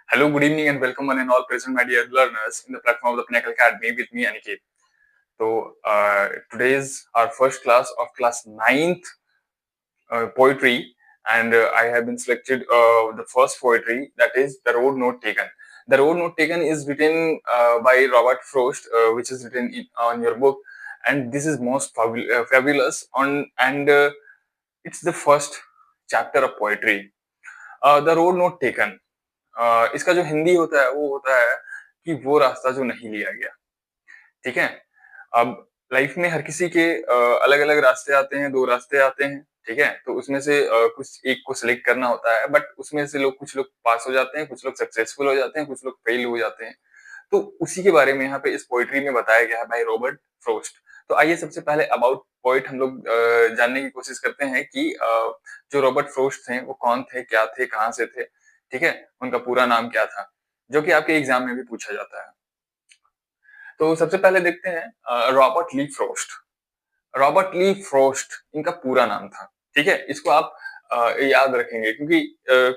Hello, good evening, and welcome one and all present, my dear learners, in the platform of the Pinnacle Academy with me, Aniket. Today is our first class of class ninth poetry, and I have been selected the first poetry, that is The Road Not Taken. The Road Not Taken is written by Robert Frost, which is written on your book, and this is most fabulous and it's the first chapter of poetry. The Road Not Taken. इसका जो हिंदी होता है वो होता है कि वो रास्ता जो नहीं लिया गया। ठीक है। अब लाइफ में हर किसी के अलग अलग रास्ते आते हैं, दो रास्ते आते हैं। ठीक है, तो उसमें से कुछ एक को सिलेक्ट करना होता है, बट उसमें से कुछ लोग पास हो जाते हैं, कुछ लोग सक्सेसफुल हो जाते हैं, कुछ लोग फेल हो जाते हैं। तो उसी के बारे में यहाँ पे इस पोइट्री में बताया गया है बाय रॉबर्ट फ्रोस्ट। तो आइए सबसे पहले अबाउट पोइट हम लोग जानने की कोशिश करते हैं कि जो रॉबर्ट फ्रोस्ट थे वो कौन थे, क्या थे, कहाँ से थे। ठीक है, उनका पूरा नाम क्या था, जो कि आपके एग्जाम में भी पूछा जाता है। तो सबसे पहले देखते हैं Robert Lee frost. Robert Lee frost इनका पूरा नाम था। ठीक है, इसको आप याद रखेंगे क्योंकि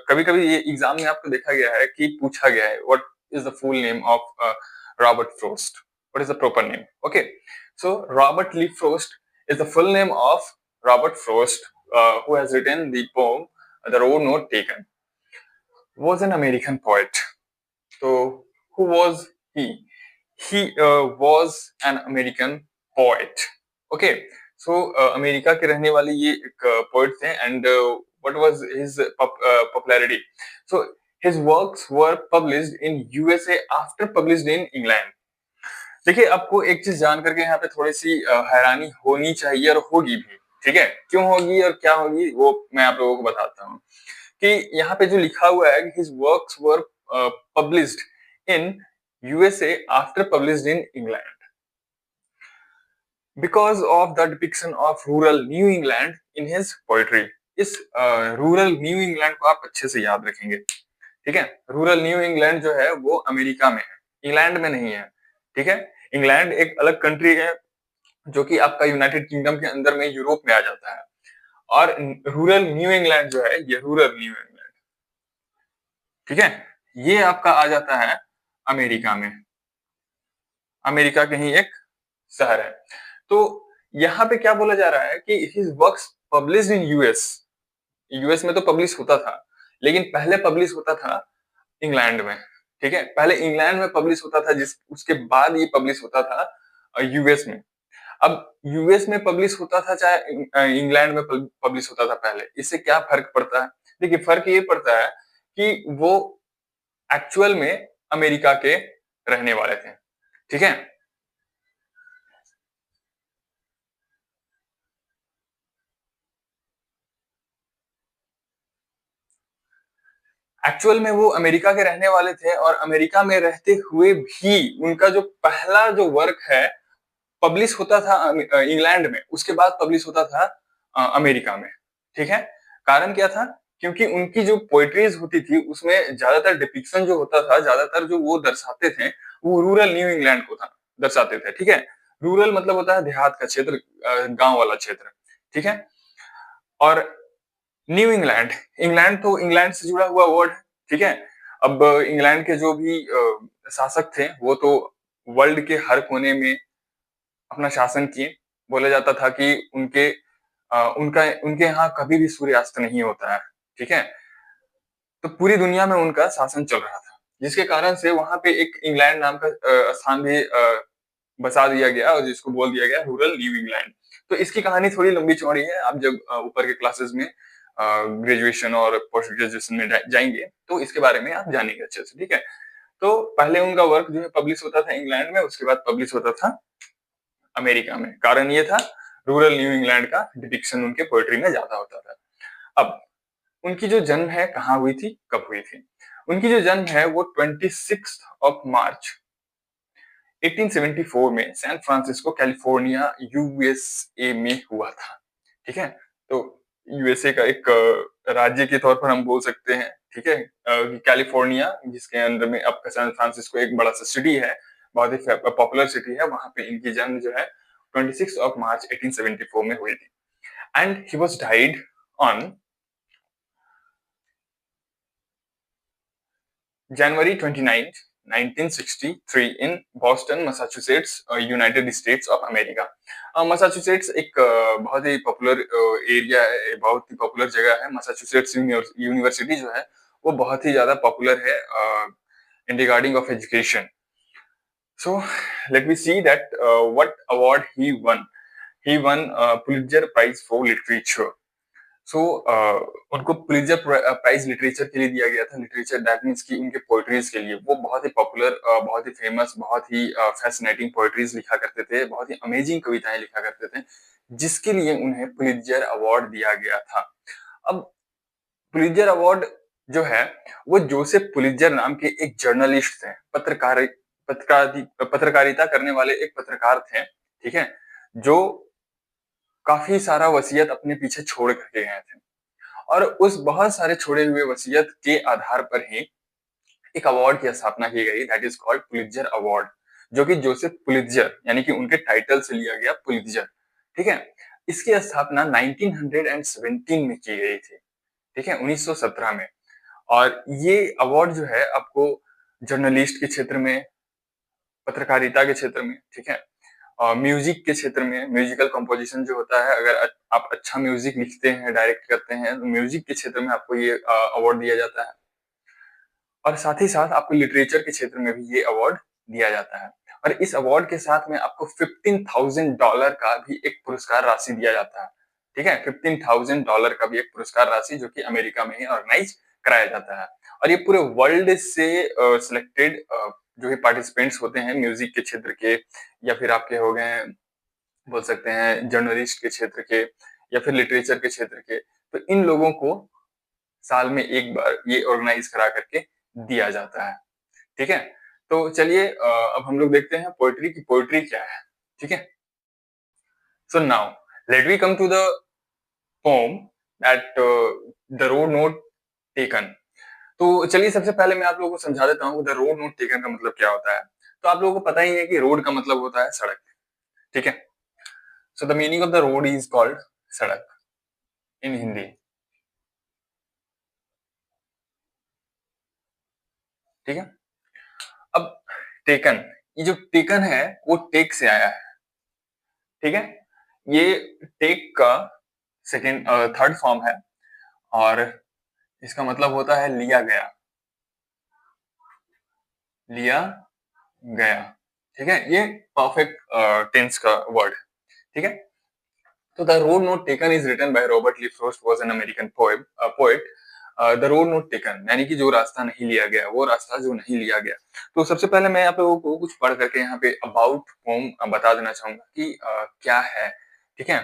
कभी कभी ये एग्जाम में आपको देखा गया है कि पूछा गया है what is the full name of Robert Frost, what is the proper name. Okay, so Robert Lee Frost is the full name of Robert Frost, who has written the poem The Road Not Taken, was an American poet. So who was he? He was an American poet. Okay, so America के रहने वाले ये एक poet थे and what was his popularity? So his works were published in USA after published in England. देखिए, आपको एक चीज जान करके यहाँ पे थोड़ी सी हैरानी होनी चाहिए और होगी भी। ठीक है, क्यों होगी और क्या होगी वो मैं आप लोगों को बताता हूँ कि यहाँ पे जो लिखा हुआ है his works were published in USA after published in England because of the depiction of rural New England in his poetry. इस रूरल न्यू इंग्लैंड को आप अच्छे से याद रखेंगे। ठीक है, रूरल न्यू इंग्लैंड जो है वो अमेरिका में है, इंग्लैंड में नहीं है। ठीक है, इंग्लैंड एक अलग कंट्री है जो कि आपका यूनाइटेड किंगडम के अंदर में यूरोप में आ जाता है, और रूरल न्यू इंग्लैंड जो है ये रूरल न्यू इंग्लैंड, ठीक है, ये आपका आ जाता है अमेरिका में, अमेरिका के ही एक शहर है। तो यहाँ पे क्या बोला जा रहा है कि his works published in US. US में तो पब्लिश होता था, लेकिन पहले पब्लिश होता था इंग्लैंड में। ठीक है, पहले इंग्लैंड में पब्लिश होता था, जिस उसके बाद ये पब्लिश होता था यूएस में। अब यूएस में पब्लिश होता था चाहे इंग्लैंड में पब्लिश होता था पहले, इससे क्या फर्क पड़ता है? देखिए, फर्क ये पड़ता है कि वो एक्चुअल में अमेरिका के रहने वाले थे। ठीक है, एक्चुअल में वो अमेरिका के रहने वाले थे और अमेरिका में रहते हुए भी उनका जो पहला जो वर्क है पब्लिश होता था इंग्लैंड में, उसके बाद पब्लिश होता था अमेरिका में। ठीक है, कारण क्या था? क्योंकि उनकी जो पोएट्रीज होती थी उसमें ज्यादातर डिपिक्शन जो होता था, ज्यादातर जो वो दर्शाते थे वो रूरल न्यू इंग्लैंड को था, दर्शाते थे। ठीक है, रूरल मतलब होता है देहात का क्षेत्र, गांव वाला क्षेत्र। ठीक है, और न्यू इंग्लैंड, इंग्लैंड तो इंग्लैंड से जुड़ा हुआ वर्ड है। ठीक है, अब इंग्लैंड के जो भी शासक थे वो तो वर्ल्ड के हर कोने में अपना शासन किए। बोला जाता था कि उनके यहाँ कभी भी सूर्यास्त नहीं होता है। ठीक है, तो पूरी दुनिया में उनका शासन चल रहा था, जिसके कारण से वहां पे एक इंग्लैंड नाम का स्थान भी बसा दिया गया और जिसको बोल दिया गया रूरल न्यू इंग्लैंड। तो इसकी कहानी थोड़ी लंबी चौड़ी है, आप जब ऊपर के क्लासेस में ग्रेजुएशन और पोस्ट ग्रेजुएशन में जाएंगे तो इसके बारे में आप जानेंगे अच्छे से। ठीक है, तो पहले उनका वर्क जो है पब्लिश होता था इंग्लैंड में, उसके बाद पब्लिश होता था अमेरिका में। कारण ये था रूरल न्यू इंग्लैंड का डिपिक्शन उनके पोएट्री में ज्यादा होता था। अब उनकी जो जन्म है कहाँ हुई थी, कब हुई थी? उनकी जो जन्म है वो 26 ऑफ मार्च 1874 में सैन फ्रांसिस्को कैलिफोर्निया यूएसए में हुआ था। ठीक है, तो यूएसए का एक राज्य के तौर पर हम बोल सकते हैं। ठीक है, कैलिफोर्निया जिसके अंदर में आपका सैन फ्रांसिस्को एक बड़ा सा सिटी है, बहुत ही पॉपुलर सिटी है, वहां पे इनकी जन्म जो है 26 ऑफ मार्च 1874 में हुई थी and he was died on January 29, 1963 in Boston, Massachusetts, United states of America. Massachusetts एक बहुत ही पॉपुलर एरिया है, बहुत ही पॉपुलर जगह है। मैसाचुसेट्स यूनिवर्सिटी जो है वो बहुत ही ज्यादा पॉपुलर है इन regarding of education. So let me see that what award he won. He won Pulitzer Prize for Literature. So उनको पुलित्जर प्राइज लिटरेचर के लिए दिया गया था। लिटरेचर दैट मीन्स कि उनके पोएट्रीज के लिए। वो बहुत ही पॉपुलर, बहुत ही फेमस, बहुत ही फैसिनेटिंग पोएट्रीज लिखा करते थे, बहुत ही अमेजिंग कविताएं लिखा करते थे, जिसके लिए उन्हें पुलित्जर अवार्ड दिया गया था। अब पुलित्जर अवार्ड जो है वो जोसेफ पुलित्जर नाम के एक जर्नलिस्ट थे, पत्रकारिता करने वाले एक पत्रकार थे, ठीक है, जो काफी सारा वसीयत अपने पीछे छोड़ करके गए थे। और उस बहुत सारे छोड़े हुए वसीयत के आधार पर ही एक अवार्ड की स्थापना की गई, that is called Pulitzer award, जो कि जोसेफ पुलित्जर यानी कि उनके टाइटल से लिया गया, पुलित्जर, ठीक है। इसकी स्थापना 1917 में की गई थी, ठीक है, 1917 में। और ये अवार्ड जो है आपको जर्नलिस्ट के क्षेत्र में, पत्रकारिता के क्षेत्र में, ठीक है, म्यूजिक के क्षेत्र में, म्यूजिकल कंपोजिशन जो होता है, अगर आप अच्छा म्यूजिक लिखते हैं, डायरेक्ट करते हैं, तो म्यूजिक के क्षेत्र में आपको ये अवार्ड दिया जाता है। और साथ ही साथ आपको लिटरेचर के क्षेत्र में भी ये अवार्ड दिया जाता है। और इस अवार्ड के साथ में आपको $15,000 का भी एक पुरस्कार राशि दिया जाता है, ठीक है, $15,000 का भी एक पुरस्कार राशि, जो कि अमेरिका में ही ऑर्गेनाइज कराया जाता है। और ये पूरे वर्ल्ड से सिलेक्टेड जो भी पार्टिसिपेंट्स होते हैं म्यूजिक के क्षेत्र के, या फिर आपके हो गए, बोल सकते हैं जर्नलिस्ट के क्षेत्र के, या फिर लिटरेचर के क्षेत्र के, तो इन लोगों को साल में एक बार ये ऑर्गेनाइज करा करके दिया जाता है, ठीक है। तो चलिए अब हम लोग देखते हैं पोएट्री की पोएट्री क्या है, ठीक है। So now let we come to the poem that the road not taken. तो चलिए सबसे पहले मैं आप लोगों को समझा देता हूँ द रोड नोट टेकन का मतलब क्या होता है। तो आप लोगों को पता ही है कि रोड का मतलब होता है सड़क, ठीक है। So the meaning of the road is called सड़क इन हिंदी, ठीक है। अब टेकन, ये जो टेकन है वो टेक से आया है, ठीक है। ये टेक का सेकेंड थर्ड फॉर्म है, और इसका मतलब होता है लिया गया, लिया गया, ठीक है। ये परफेक्ट टेंस का वर्ड है, ठीक है। तो the road not taken is written by Robert Lee Frost, was an American poet. The road not taken यानी कि जो रास्ता नहीं लिया गया, वो रास्ता जो नहीं लिया गया। तो सबसे पहले मैं आप लोगों को कुछ पढ़ करके यहाँ पे अबाउट पोम बता देना चाहूंगा कि क्या है, ठीक है।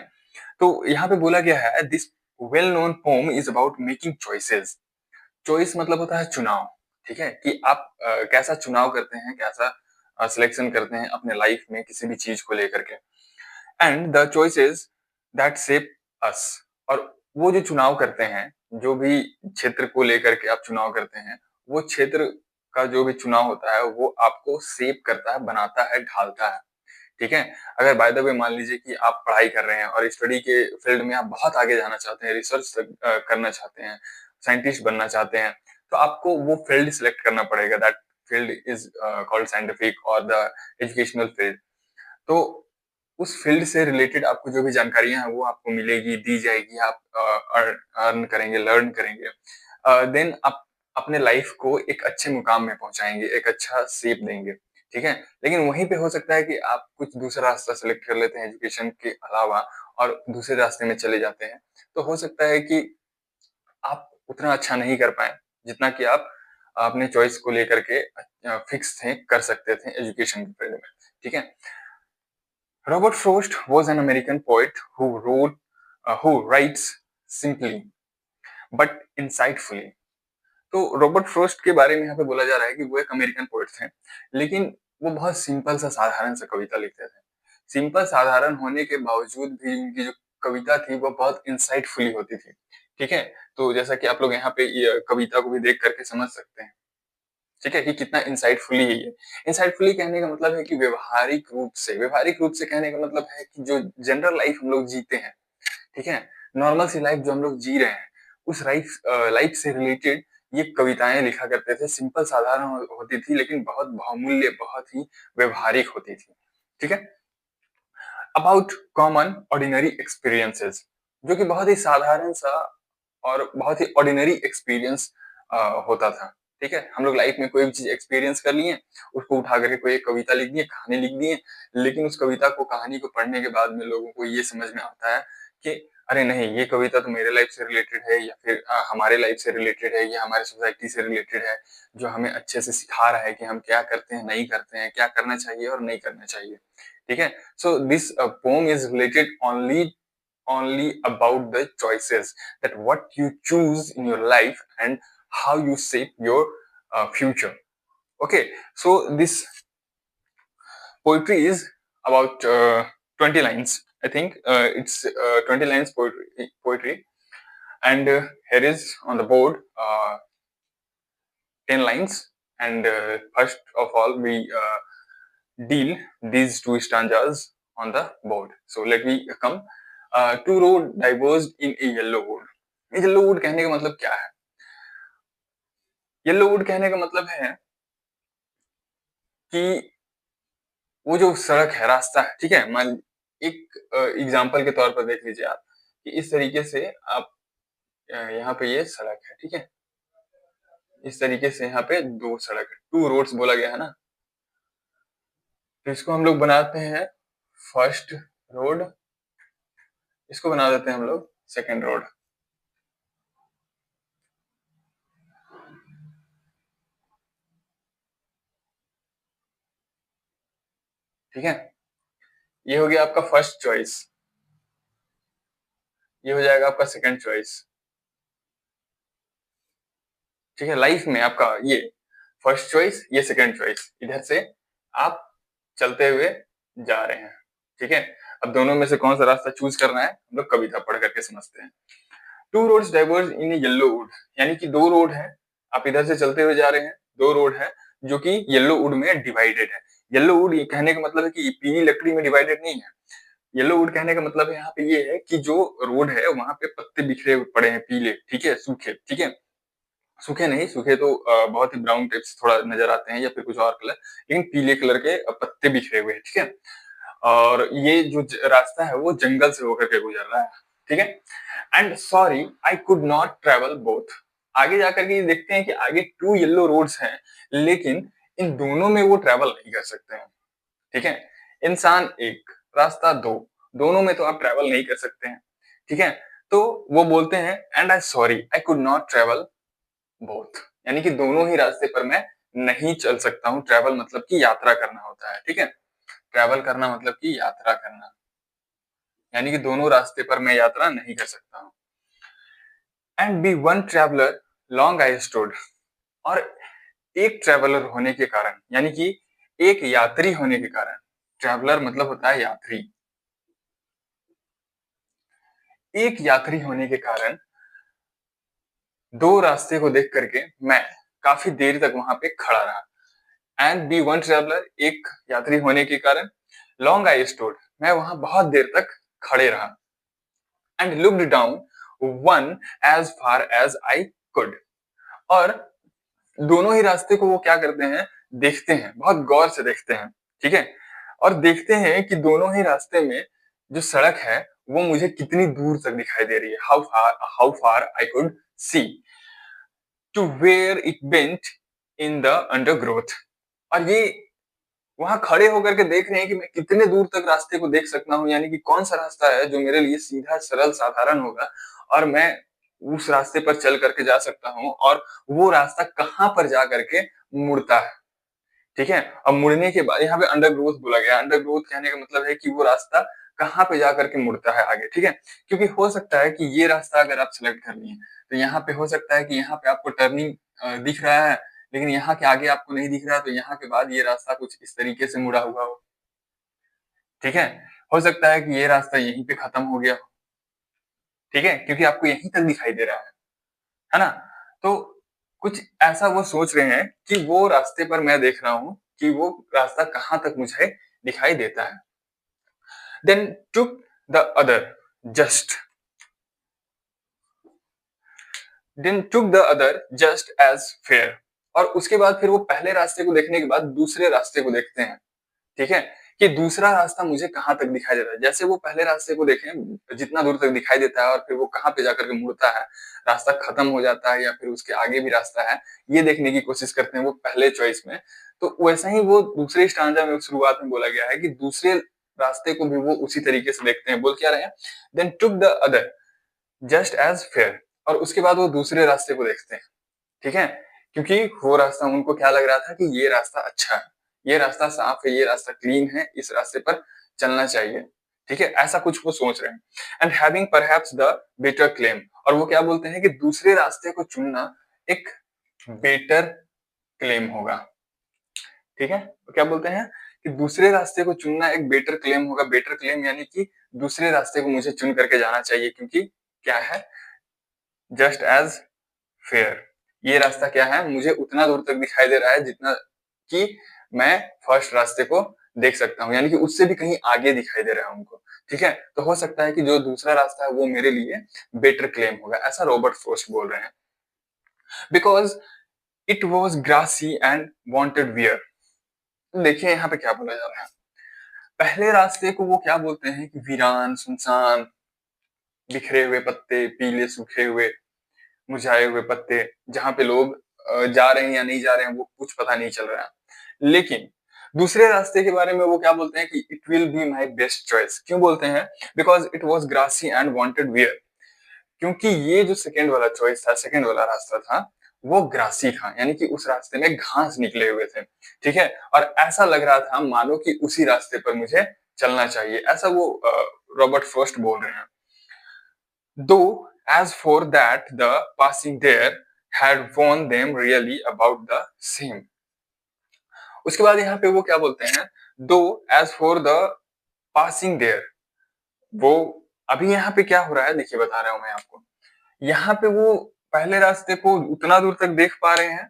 तो यहाँ पे बोला गया है, this well known poem is about making choices. Choice मतलब होता है चुनाव, ठीक है, कि आप कैसा चुनाव करते हैं, कैसा सिलेक्शन करते हैं अपने लाइफ में किसी भी चीज को लेकर के। And the choices that shape us, और वो जो चुनाव करते हैं, जो भी क्षेत्र को लेकर के आप चुनाव करते हैं, वो क्षेत्र का जो भी चुनाव होता है वो आपको शेप करता है, बनाता है, ढालता है, ठीक है। अगर बाय द वे मान लीजिए कि आप पढ़ाई कर रहे हैं और स्टडी के फील्ड में आप बहुत आगे जाना चाहते हैं, रिसर्च करना चाहते हैं, साइंटिस्ट बनना चाहते हैं, तो आपको वो फील्ड सिलेक्ट करना पड़ेगा, that field is called scientific और द एजुकेशनल फील्ड। तो उस फील्ड से रिलेटेड आपको जो भी जानकारियां हैं वो आपको मिलेगी, दी जाएगी, आप अर्न करेंगे, लर्न करेंगे, देन आप अपने लाइफ को एक अच्छे मुकाम में पहुंचाएंगे, एक अच्छा शेप देंगे, ठीक है। लेकिन वहीं पे हो सकता है कि आप कुछ दूसरा रास्ता सेलेक्ट कर लेते हैं एजुकेशन के अलावा, और दूसरे रास्ते में चले जाते हैं, तो हो सकता है कि आप उतना अच्छा नहीं कर पाए जितना कि आप अपने चॉइस को लेकर के फिक्स थे, कर सकते थे एजुकेशन के फील्ड में, ठीक है। Robert Frost was an American poet who writes simply but insightfully. तो रॉबर्ट फ्रोस्ट के बारे में यहाँ पे बोला जा रहा है कि वो एक अमेरिकन पोएट थे, लेकिन वो बहुत सिंपल सा, साधारण सा कविता लिखते थे। सिंपल साधारण होने के बावजूद भी उनकी जो कविता थी वो बहुत इंसाइटफुली होती थी, ठीक है। तो जैसा कि आप लोग यहाँ पे ये कविता को भी देख करके समझ सकते हैं, ठीक है, कि कितना इंसाइटफुली है ये। इंसाइटफुली कहने का मतलब है कि व्यवहारिक रूप से, व्यवहारिक रूप से कहने का मतलब है कि जो जनरल लाइफ हम लोग जीते हैं, ठीक है, नॉर्मल सी लाइफ जो हम लोग जी रहे हैं, उस लाइफ लाइफ से रिलेटेड ये कविताएं लिखा करते थे, सिंपल साधारण होती थी लेकिन बहुत बहुमूल्य, बहुत ही व्यवहारिक होती थी। ठीक है। अबाउट कॉमन ऑर्डिनरी एक्सपीरियंसेस, जो कि बहुत ही साधारण सा और बहुत ही ऑर्डिनरी एक्सपीरियंस होता था। ठीक है, हम लोग लाइफ में कोई भी चीज एक्सपीरियंस कर लिए, उसको उठा करके कोई एक कविता लिख दिए, कहानी लिख दिए, लेकिन उस कविता को, कहानी को पढ़ने के बाद में लोगों को ये समझ में आता है कि अरे नहीं, ये कविता तो मेरे लाइफ से रिलेटेड है, या फिर हमारे लाइफ से रिलेटेड है, या हमारे सोसाइटी से रिलेटेड है, जो हमें अच्छे से सिखा रहा है कि हम क्या करते हैं, नहीं करते हैं, क्या करना चाहिए और नहीं करना चाहिए। ठीक है। So this pome is related only about the choices, that what you choose in your life and how you shape your future. Okay, so this poetry is about 20 lines. I think it's 20 lines poetry, and here is on the board 10 lines. And first of all, we deal these two stanzas on the board. So let me come. Two road diverged in a yellow wood. Yellow would कहने का मतलब क्या है? Yellow would कहने का मतलब है कि वो जो सड़क है, रास्ता है, ठीक है, मान एक एग्जांपल के तौर पर देख लीजिए आप कि इस तरीके से आप यहाँ पे ये सड़क है, ठीक है, इस तरीके से यहाँ पे दो सड़क है, टू रोड्स बोला गया है ना, तो इसको हम लोग बनाते हैं फर्स्ट रोड, इसको बना देते हैं हम लोग सेकेंड रोड। ठीक है, ये हो गया आपका फर्स्ट चॉइस, ये हो जाएगा आपका सेकंड चॉइस। ठीक है, लाइफ में आपका ये फर्स्ट चॉइस, ये सेकंड चॉइस, इधर से आप चलते हुए जा रहे हैं। ठीक है, अब दोनों में से कौन सा रास्ता चूज करना है हम लोग कविता पढ़ करके समझते हैं। Two roads diverge in yellow wood, यानी कि दो रोड है, आप इधर से चलते हुए जा रहे हैं, दो रोड है जो कि येलो वुड में डिवाइडेड है। येलो वुड ये कहने का मतलब है कि पीली लकड़ी में डिवाइडेड नहीं है। येलो वुड कहने का मतलब है यहाँ पे ये है कि जो रोड है वहां पे पत्ते बिखरे पड़े हैं पीले, ठीक है, सूखे, ठीक है, सूखे नहीं, सूखे तो बहुत ही ब्राउन टाइप से थोड़ा नजर आते हैं या फिर कुछ और कलर, लेकिन पीले कलर के पत्ते बिखरे हुए हैं। ठीक है, और ये जो रास्ता है वो जंगल से होकर के गुजर रहा है। ठीक है, and sorry I could not travel both. आगे जाकर के देखते हैं कि आगे टू येलो रोड्स हैं, लेकिन इन दोनों में वो ट्रेवल नहीं कर सकते हैं। ठीक है, इंसान एक, रास्ता दो, दोनों में तो आप ट्रेवल नहीं कर सकते हैं। ठीक है, तो वो बोलते हैं and I sorry I could not travel both, यानी कि दोनों ही रास्ते पर मैं नहीं चल सकता हूँ। ट्रेवल मतलब कि यात्रा करना होता है। ठीक है, ट्रेवल करना मतलब कि यात्रा करना, यानी कि दोनों रास्ते पर मैं यात्रा नहीं कर सकता हूँ। And be one traveler long I stood, और एक ट्रेवलर होने के कारण, यानी कि एक यात्री होने के कारण, ट्रेवलर मतलब होता है यात्री, एक यात्री होने के कारण दो रास्ते को देख करके मैं काफी देर तक वहां पे खड़ा रहा। एंड बी वन ट्रेवलर, एक यात्री होने के कारण, लॉन्ग आई स्टूड, मैं वहां बहुत देर तक खड़े रहा। And looked down one as far as I could, और दोनों ही रास्ते को वो क्या करते हैं, देखते हैं, बहुत गौर से देखते हैं। ठीक है, और देखते हैं कि दोनों ही रास्ते में जो सड़क है वो मुझे कितनी दूर तक दिखाई दे रही है, how far I could see to where it bent in the undergrowth. और ये वहां खड़े होकर के देख रहे हैं कि मैं कितने दूर तक रास्ते को देख सकता हूँ, यानी कि कौन सा रास्ता है जो मेरे लिए सीधा सरल साधारण होगा और मैं उस रास्ते पर चल करके जा सकता हूँ, और वो रास्ता कहाँ पर जा करके मुड़ता है। ठीक है, अब मुड़ने के बाद यहाँ पे अंडर ग्रोथ बोला गया, अंडर ग्रोथ कहने का मतलब है कि वो रास्ता कहाँ पे जा करके मुड़ता है आगे। ठीक है, क्योंकि हो सकता है कि ये रास्ता अगर आप सिलेक्ट कर लिए तो यहाँ पे हो सकता है कि यहाँ पे आपको टर्निंग दिख रहा है, लेकिन यहाँ के आगे आपको नहीं दिख रहा है, तो यहाँ के बाद ये रास्ता कुछ इस तरीके से मुड़ा हुआ हो। ठीक है, हो सकता है कि ये रास्ता यहीं पे खत्म हो गया हो। ठीक है, क्योंकि आपको यहीं तक दिखाई दे रहा है ना, तो कुछ ऐसा वो सोच रहे हैं कि वो रास्ते पर मैं देख रहा हूँ कि वो रास्ता कहाँ तक मुझे दिखाई देता है। Then took the other just, then took the other just as fair. और उसके बाद फिर वो पहले रास्ते को देखने के बाद दूसरे रास्ते को देखते हैं, ठीक है, कि दूसरा रास्ता मुझे कहाँ तक दिखाई दे रहा है। जैसे वो पहले रास्ते को देखें, जितना दूर तक दिखाई देता है और फिर वो कहाँ पे जाकर के मुड़ता है, रास्ता खत्म हो जाता है या फिर उसके आगे भी रास्ता है, ये देखने की कोशिश करते हैं वो पहले चॉइस में। तो वैसा ही वो दूसरे स्टांजा में शुरुआत में बोला गया है कि दूसरे रास्ते को भी वो उसी तरीके से देखते हैं। बोल क्या रहे हैं, then took the other just as fair. और उसके बाद वो दूसरे रास्ते को देखते हैं, ठीक है, क्योंकि वो रास्ता उनको क्या लग रहा था कि ये रास्ता अच्छा है, ये रास्ता साफ है, ये रास्ता क्लीन है, इस रास्ते पर चलना चाहिए, ठीक है, ऐसा कुछ वो सोच रहे हैं। And having perhaps the better claim. और वो क्या बोलते हैं कि दूसरे रास्ते को चुनना एक बेटर क्लेम होगा, ठीक है। तो क्या बोलते हैं कि दूसरे रास्ते को चुनना एक बेटर क्लेम होगा। बेटर क्लेम यानी कि दूसरे रास्ते को मुझे चुन करके जाना चाहिए, क्योंकि क्या है, जस्ट एज फेयर, ये रास्ता क्या है, मुझे उतना दूर तक दिखाई दे रहा है जितना कि मैं फर्स्ट रास्ते को देख सकता हूँ, यानी कि उससे भी कहीं आगे दिखाई दे रहा है उनको, ठीक है। तो हो सकता है कि जो दूसरा रास्ता है वो मेरे लिए बेटर क्लेम होगा, ऐसा रॉबर्ट फ्रॉस्ट बोल रहे हैं। Because it was grassy and wanted wear. देखिए यहाँ पे क्या बोला जा रहा है, पहले रास्ते को वो क्या बोलते हैं कि वीरान, सुनसान, बिखरे हुए पत्ते, पीले सूखे हुए, मुरझाए हुए पत्ते, जहां पे लोग जा रहे हैं या नहीं जा रहे हैं वो कुछ पता नहीं चल रहा है। लेकिन दूसरे रास्ते के बारे में वो क्या बोलते हैं कि it will be my best choice. क्यों बोलते हैं, because it was grassy and wanted wear. क्योंकि ये जो सेकेंड वाला चॉइस था, सेकेंड वाला रास्ता था, वो ग्रासी था, यानी कि उस रास्ते में घास निकले हुए थे, ठीक है, और ऐसा लग रहा था मानो कि उसी रास्ते पर मुझे चलना चाहिए, ऐसा वो रॉबर्ट फ्रॉस्ट बोल रहे हैं। Though, as for that, the passing there had warned them really about the same. उसके बाद यहाँ पे वो क्या बोलते हैं, though as for the passing there, वो अभी यहाँ पे क्या हो रहा है देखिए, बता रहा हूं मैं आपको। यहाँ पे वो पहले रास्ते को उतना दूर तक देख पा रहे हैं,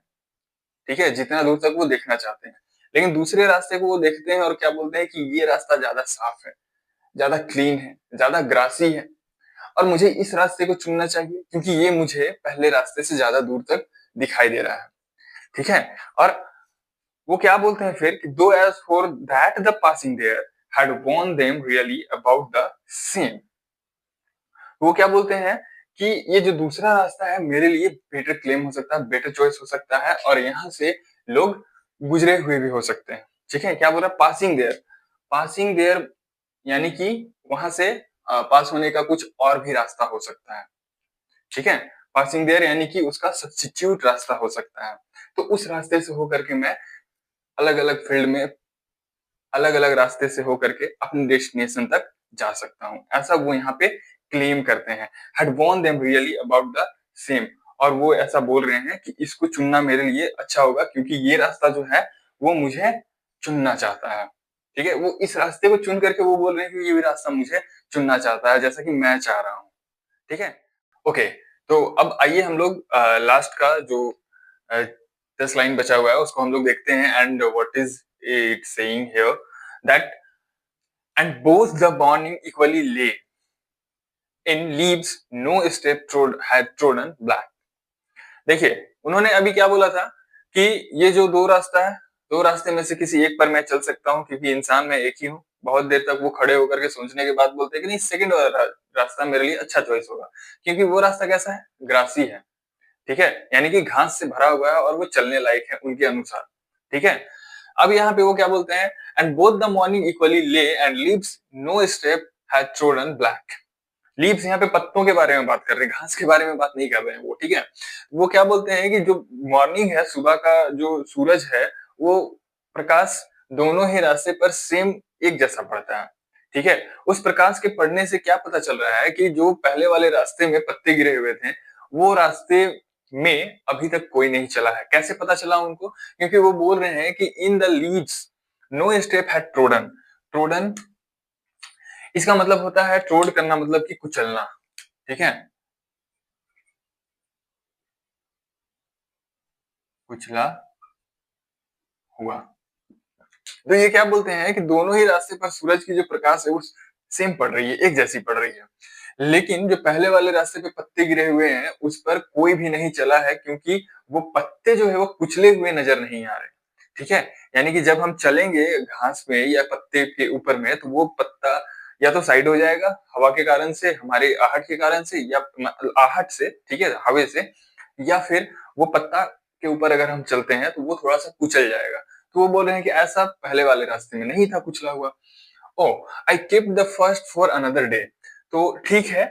ठीक है, जितना दूर तक वो देखना चाहते हैं, लेकिन दूसरे रास्ते को वो देखते हैं और क्या बोलते हैं कि ये रास्ता ज्यादा साफ है, ज्यादा क्लीन है, ज्यादा ग्रासी है, और मुझे इस रास्ते को चुनना चाहिए क्योंकि ये मुझे पहले रास्ते से ज्यादा दूर तक दिखाई दे रहा है, ठीक है। और वो क्या बोलते हैं फिर कि though as for that the passing there had worn them really about the same. वो क्या बोलते हैं कि ये जो दूसरा रास्ता है मेरे लिए बेटर क्लेम हो सकता है, बेटर चॉइस हो सकता है, और यहाँ से लोग गुजरे हुए भी हो सकते हैं, ठीक है। क्या बोल रहा है, पासिंग देयर, पासिंग देयर यानी कि वहां से पास होने का कुछ और भी रास्ता हो सकता है, ठीक है। पासिंग देयर यानी कि उसका सब्स्टिट्यूट रास्ता हो सकता है। तो उस रास्ते से होकर के मैं अलग अलग फील्ड में अलग अलग रास्ते से होकर के अपने डेस्टिनेशन तक जा सकता हूँ, ऐसा वो यहाँ पे क्लेम करते हैं। Had worn them really about the same. और वो ऐसा बोल रहे हैं कि इसको चुनना मेरे लिए अच्छा होगा क्योंकि ये रास्ता जो है वो मुझे चुनना चाहता है, ठीक है। वो इस रास्ते को चुन करके वो बोल रहे हैं कि ये भी रास्ता मुझे चुनना चाहता है जैसा कि मैं चाह रहा हूँ, ठीक है। ओके, तो अब आइए हम लोग लास्ट का जो 10 लाइन बचा हुआ है उसको हम लोग देखते हैं। And what is it saying here, that and both the morning equally lay in leaves no step had trodden black. देखिए उन्होंने अभी क्या बोला था कि ये जो दो रास्ता है, दो रास्ते में से किसी एक पर मैं चल सकता हूँ क्योंकि इंसान मैं एक ही हूँ। बहुत देर तक वो खड़े होकर के सोचने के बाद बोलते हैं कि नहीं, सेकंड वाला रास्ता मेरे लिए अच्छा चॉइस होगा क्योंकि वो रास्ता कैसा है, ग्रासी है, ठीक है, यानी कि घास से भरा हुआ है और वो चलने लायक है उनके अनुसार, ठीक है। अब यहाँ पे वो क्या बोलते हैं, and both the morning equally lay and leaves no step had trodden black. Leaves यहाँ पे पत्तों के बारे में बात कर रहे हैं, घास के बारे में बात नहीं कर रहे हैं वो, ठीक है। वो क्या बोलते हैं कि जो मॉर्निंग है, सुबह का जो सूरज है, वो प्रकाश दोनों ही रास्ते पर सेम एक जैसा पड़ता है, ठीक है। उस प्रकाश के पड़ने से क्या पता चल रहा है कि जो पहले वाले रास्ते में पत्ते गिरे हुए थे वो रास्ते में अभी तक कोई नहीं चला है। कैसे पता चला उनको, क्योंकि वो बोल रहे हैं कि in the leaves no step had trodden. Trodden इसका मतलब होता है, ट्रोड करना मतलब कि कुचलना, ठीक है, कुचला हुआ। तो ये क्या बोलते हैं कि दोनों ही रास्ते पर सूरज की जो प्रकाश है वो सेम पड़ रही है, एक जैसी पड़ रही है, लेकिन जो पहले वाले रास्ते पे पत्ते गिरे हुए हैं उस पर कोई भी नहीं चला है, क्योंकि वो पत्ते जो है वो कुचले हुए नजर नहीं आ रहे। ठीक है, यानी कि जब हम चलेंगे घास में या पत्ते के ऊपर में तो वो पत्ता या तो साइड हो जाएगा हवा के कारण से, हमारे आहट के कारण से, या आहट से, ठीक है, हवा से, या फिर वो पत्ता के ऊपर अगर हम चलते हैं तो वो थोड़ा सा कुचल जाएगा। तो वो बोल रहे हैं कि ऐसा पहले वाले रास्ते में नहीं था कुचला हुआ। ओ, आई kept the first for another day. तो ठीक है,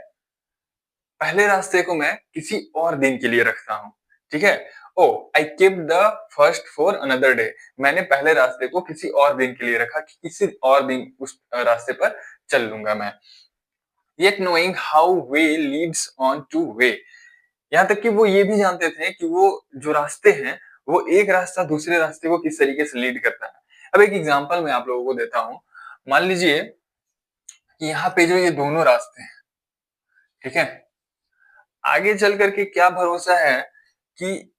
पहले रास्ते को मैं किसी और दिन के लिए रखता हूँ। ठीक है, ओ, आई kept the first for another day. मैंने पहले रास्ते को किसी और दिन के लिए रखा कि किसी और दिन उस रास्ते पर चल लूंगा मैं। Yet knowing how way leads on to way, यहाँ तक कि वो ये भी जानते थे कि वो जो रास्ते हैं वो एक रास्ता दूसरे रास्ते को किस तरीके से लीड करता है। अब एक एग्जांपल मैं आप लोगों को देता हूँ। मान लीजिए कि यहाँ पे जो ये दोनों रास्ते हैं, ठीक है, आगे चल करके क्या भरोसा है कि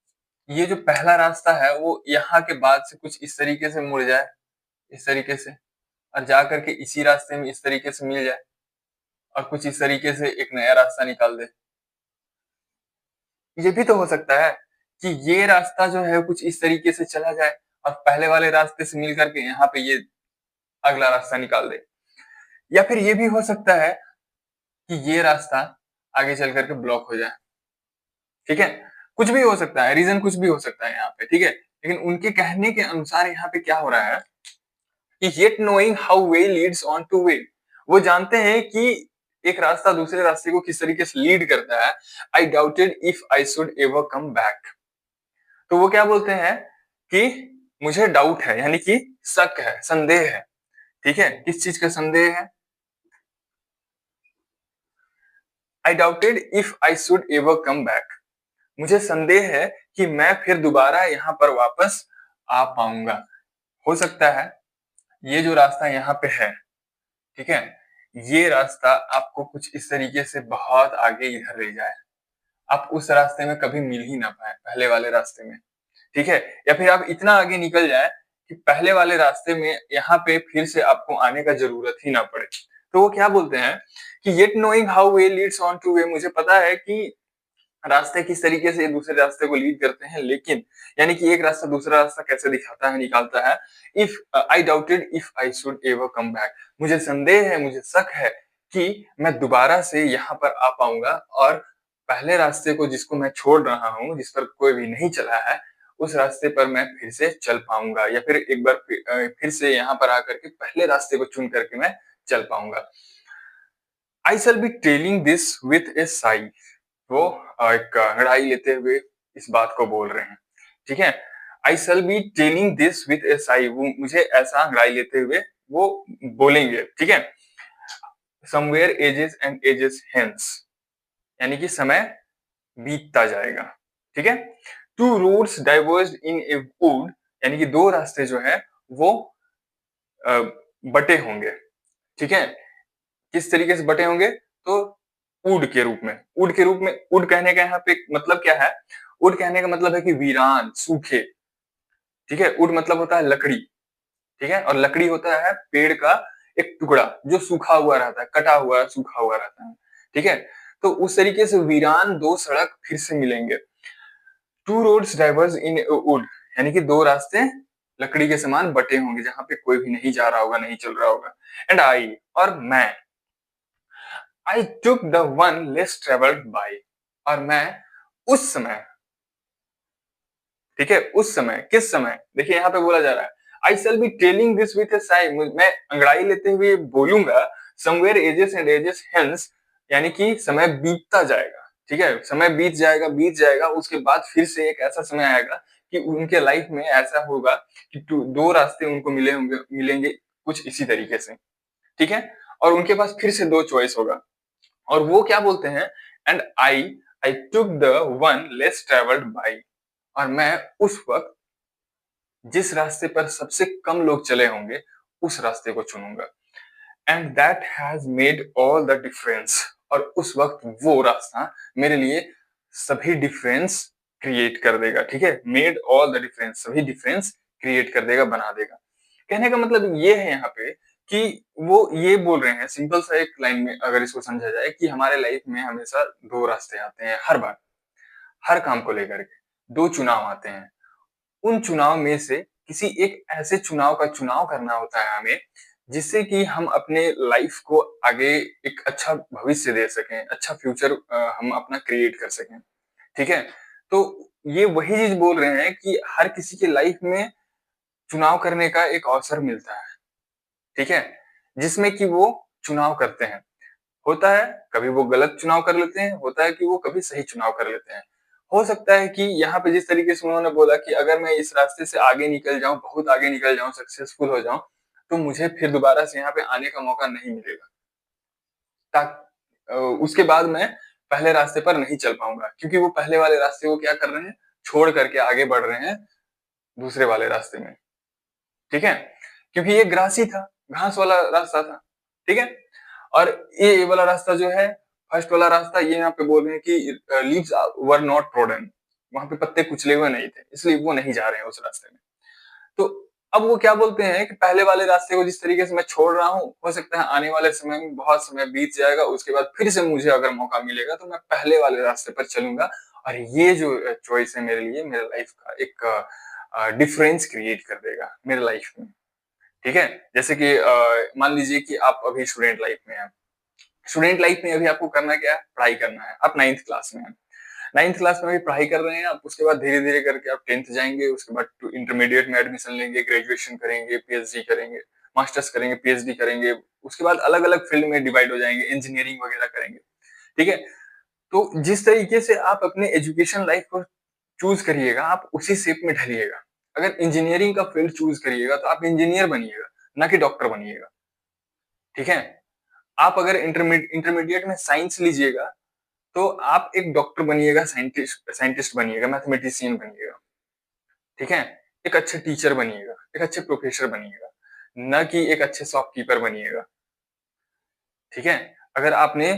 ये जो पहला रास्ता है वो यहाँ के बाद से कुछ इस तरीके से मुड़ जाए, इस तरीके से, और जा करके इसी रास्ते में इस तरीके से मिल जाए और कुछ इस तरीके से एक नया रास्ता निकाल दे। ये भी तो हो सकता है कि ये रास्ता जो है कुछ इस तरीके से चला जाए और पहले वाले रास्ते से मिल करके यहाँ पे ये अगला रास्ता निकाल दे। या फिर ये भी हो सकता है कि ये रास्ता आगे चल करके ब्लॉक हो जाए। ठीक है, कुछ भी हो सकता है, रीजन कुछ भी हो सकता है यहाँ पे। ठीक है, लेकिन उनके कहने के अनुसार यहाँ पे क्या हो रहा है कि yet knowing how way leads on to way, वो जानते हैं कि एक रास्ता दूसरे रास्ते को किस तरीके से लीड करता है। I doubted if I should ever come back, तो वो क्या बोलते हैं कि मुझे डाउट है, यानी कि शक है, संदेह है। ठीक है, किस चीज का संदेह है? आई doubted if I should ever come back, मुझे संदेह है कि मैं फिर दोबारा यहाँ पर वापस आ पाऊंगा। हो सकता है ये जो रास्ता यहाँ पे है, ठीक है, ये रास्ता आपको कुछ इस तरीके से बहुत आगे इधर ले जाए, आप उस रास्ते में कभी मिल ही ना पाए पहले वाले रास्ते में। ठीक है, या फिर आप इतना आगे निकल जाए कि पहले वाले रास्ते में यहाँ पे फिर से आपको आने का जरूरत ही ना पड़े। तो वो क्या बोलते हैं कि yet knowing how way leads on to way, मुझे पता है कि रास्ते किस तरीके से दूसरे रास्ते को लीड करते हैं, लेकिन यानी कि एक रास्ता दूसरा रास्ता कैसे दिखाता है, निकालता है। If I doubted if I should ever come back, मुझे संदेह है, मुझे शक है कि मैं दोबारा से यहाँ पर आ पाऊंगा और पहले रास्ते को जिसको मैं छोड़ रहा हूँ, जिस पर कोई भी नहीं चला है, उस रास्ते पर मैं फिर से चल पाऊंगा, या फिर एक बार फिर से यहाँ पर आकर के पहले रास्ते को चुन करके मैं चल पाऊंगा। I shall be telling this with a sigh, वो एक अंगड़ाई लेते हुए इस बात को बोल रहे हैं। ठीक है, I shall be telling this with a sigh, वो मुझे ऐसा अंगड़ाई लेते हुए वो बोलेंगे। ठीक है, somewhere ages and ages hence, यानी कि समय बीतता जाएगा। ठीक है, two roads diverged in a wood, यानी कि दो रास्ते जो है वो बटे होंगे। ठीक है, किस तरीके से बटे होंगे? तो उड के रूप में, उड के रूप में। उड कहने का यहाँ पे मतलब क्या है? उड कहने का मतलब है कि वीरान, सूखे। ठीक है, उड मतलब होता है लकड़ी। ठीक है, और लकड़ी होता है पेड़ का एक टुकड़ा जो सूखा हुआ रहता है, कटा हुआ सूखा हुआ रहता है। ठीक है, तो उस तरीके से वीरान दो सड़क फिर से मिलेंगे। Two roads diverse in wood, यानी कि दो रास्ते लकड़ी के समान बटे होंगे जहां पे कोई भी नहीं जा रहा होगा, नहीं चल रहा होगा। एंड आई, और मैं, I took the one less travelled by, और मैं उस समय, ठीक है, उस समय, किस समय? देखिए यहाँ पे बोला जा रहा है I shall be telling this with a sigh, मैं अंगड़ाई लेते हुए बोलूंगा, somewhere ages and ages hence, यानी कि समय बीतता जाएगा। ठीक है, समय बीत जाएगा, बीत जाएगा, उसके बाद फिर से एक ऐसा समय आएगा कि उनके लाइफ में ऐसा होगा कि दो रास्ते उनको मिले होंगे, मिलेंगे कुछ इसी तरीके से। ठीक है, और उनके पास फिर से दो चॉइस होगा, और वो क्या बोलते हैं? And I took the one less travelled by, और मैं उस वक्त जिस रास्ते पर सबसे कम लोग चले होंगे उस रास्ते को चुनूंगा। And that has made all the difference, और उस वक्त वो रास्ता मेरे लिए सभी डिफरेंस क्रिएट कर देगा। ठीक है, मेड ऑल द डिफरेंस, सभी डिफरेंस क्रिएट कर देगा, बना देगा। कहने का मतलब ये है यहाँ पे कि वो ये बोल रहे हैं सिंपल सा एक लाइन में अगर इसको समझा जाए कि हमारे लाइफ में हमेशा 2 रास्ते आते हैं हर बार, हर काम को लेकर के, 2 चुनाव आते हैं। उन चुनाव में से किसी एक ऐसे चुनाव का चुनाव करना होता है हमें, जिससे कि हम अपने लाइफ को आगे एक अच्छा भविष्य दे सकें, अच्छा फ्यूचर हम अपना क्रिएट कर सकें, ठीक है? तो ये वही चीज़ बोल रहे हैं कि हर किसी की लाइफ में चुनाव करने का एक अवसर मिलता है, ठीक है? जिसमें कि वो चुनाव करते हैं। होता है, कभी वो गलत चुनाव कर लेते हैं, होता है कि वो कभी सही चुनाव कर लेते हैं। हो सकता है कि यहाँ पे जिस तरीके से उन्होंने बोला कि अगर मैं इस रास्ते से आगे निकल जाऊँ, बहुत आगे निकल जाऊँ, सक्सेसफुल हो जाऊँ, तो मुझे फिर दोबारा से यहाँ पे आने का मौका नहीं मिलेगा। उसके बाद मैं पहले रास्ते पर नहीं चल पाऊँगा क्योंकि वो पहले वाले रास्ते को क्या कर रहे हैं, छोड़ करके आगे बढ़ रहे हैं दूसरे वाले रास्ते में, ठीक है? क्योंकि ये ग्रासी था, घास वाला रास्ता था, ठीक है? और ये वाला रास्ता जो है, फर्स्ट वाला रास्ता ये यहाँ पे बोल रहे हैं कि लीव्स वर नॉट ट्रोडन, वहाँ पे पत्ते कुचले हुए नहीं थे, इसलिए वो नहीं जा रहे हैं उस रास्ते में। तो अब वो क्या बोलते हैं कि पहले वाले रास्ते को जिस तरीके से मैं छोड़ रहा हूँ, हो सकता है आने वाले समय में बहुत समय बीत जाएगा, उसके बाद फिर से मुझे अगर मौका मिलेगा तो मैं पहले वाले रास्ते पर चलूँगा और ये जो चॉइस है मेरे लिए, मेरे लाइफ का एक डिफरेंस क्रिएट कर देगा मेरे लाइफ में, ठीक है? जैसे कि मान लीजिए कि आप अभी स्टूडेंट लाइफ में हैं। स्टूडेंट लाइफ में अभी आपको करना क्या है? पढ़ाई करना है। आप 9th क्लास में हैं। 9th क्लास में अभी पढ़ाई कर रहे हैं आप, उसके बाद धीरे-धीरे करके आप 10th जाएँगे, उसके बाद टू इंटरमीडिएट में एडमिशन लेंगे, ग्रेजुएशन करेंगे, पीएचडी करेंगे, मास्टर्स करेंगे, पीएचडी करेंगे, उसके बाद अलग-अलग फील्ड में डिवाइड हो जाएँगे, इंजीनियरिंग वगैरह करेंगे, ठीक है? तो जिस तरीके से आप अपने एजुकेशन लाइफ को चूज़ करिएगा, आप उसी शेप में ढलिएगा। अगर इंजीनियरिंग का फील्ड चूज़ करिएगा, तो आप इंजीनियर बनिएगा, ना कि डॉक्टर बनिएगा, ठीक है? आप अगर इंटरमीडिएट में साइंस लीजिएगा, तो आप एक डॉक्टर बनिएगा, साइंटिस्ट साइंटिस्ट बनिएगा, मैथमेटिशियन बनिएगा, ठीक है? एक अच्छे टीचर बनिएगा, एक अच्छे प्रोफेसर बनिएगा, ना कि एक अच्छे शॉपकीपर बनिएगा, ठीक है? अगर आपने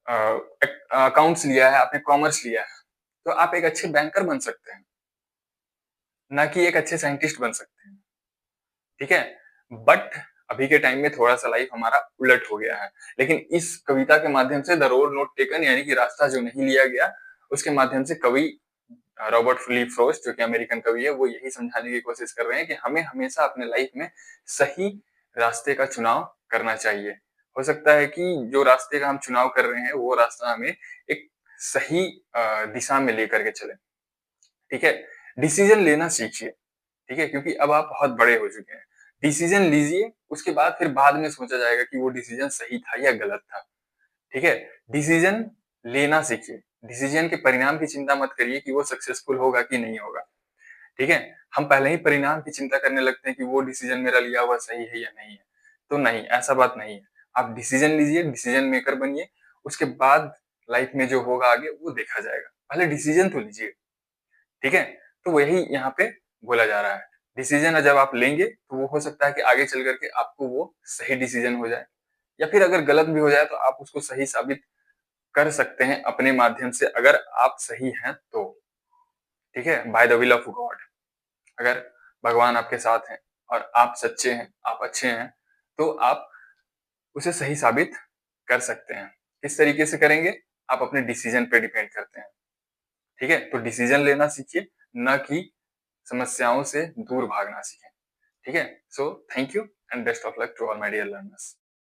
अकाउंट्स लिया है, आपने कॉमर्स लिया है, तो आप एक अच्छे बैंकर बन सकते हैं, ना कि एक अच्छे साइंटिस्ट बन सकते हैं, ठीक है? बट अभी के टाइम में थोड़ा-सा लाइफ हमारा उलट हो गया है। लेकिन इस कविता के माध्यम से द रोड नॉट टेकन यानी कि रास्ता जो नहीं लिया गया, उसके माध्यम से कवि रॉबर्ट फिलिप फ्रॉस्ट जो कि अमेरिकन कवि है, वो यही समझाने की कोशिश कर रहे हैं कि हमें हमेशा अपने लाइफ में सही रास्ते का चुनाव करना चाहिए। हो सकता है कि जो रास्ते का हम चुनाव कर रहे हैं, वो रास्ता हमें एक सही दिशा में लेकर के चले, ठीक है? डिसीजन लेना सीखिए, ठीक है? क्योंकि अब आप बहुत बड़े हो चुके हैं। डिसीजन लीजिए, उसके बाद फिर बाद में सोचा जाएगा कि वो डिसीजन सही था या गलत था, ठीक है? डिसीजन लेना सीखिए। डिसीजन के परिणाम की चिंता मत करिए कि वो सक्सेसफुल होगा कि नहीं होगा, ठीक है? हम पहले ही परिणाम की चिंता करने लगते हैं कि वो डिसीजन मेरा लिया हुआ सही है या नहीं है। तो नहीं, ऐसा बात नहीं है। आप डिसीजन लीजिए, डिसीजन मेकर बनिए, उसके बाद लाइफ में जो होगा आगे वो देखा जाएगा। पहले डिसीजन तो लीजिए। ठीक है? तो वही यहाँ पे बोला जा रहा है। डिसीज़न जब आप लेंगे, तो वो हो सकता है कि आगे चल कर के आपको वो सही डिसीज़न हो जाए या फिर अगर गलत भी हो जाए तो आप उसको सही साबित कर सकते हैं अपने माध्यम से अगर आप सही हैं तो। ठीक है? By the will of God अगर भगवान आपके साथ हैं और आप सच्चे हैं, आप अच्छे हैं, तो आप उसे सही साबित कर सकते हैं। किस तरीके से करेंगे? आप अपने डिसीज़न पे डिपेंड करते हैं। ठीक है? तो डिसीज़न लेना सीखिए, ना कि समस्याओं से दूर भागना सीखें। ठीक है? So thank you and best of luck to all my dear learners.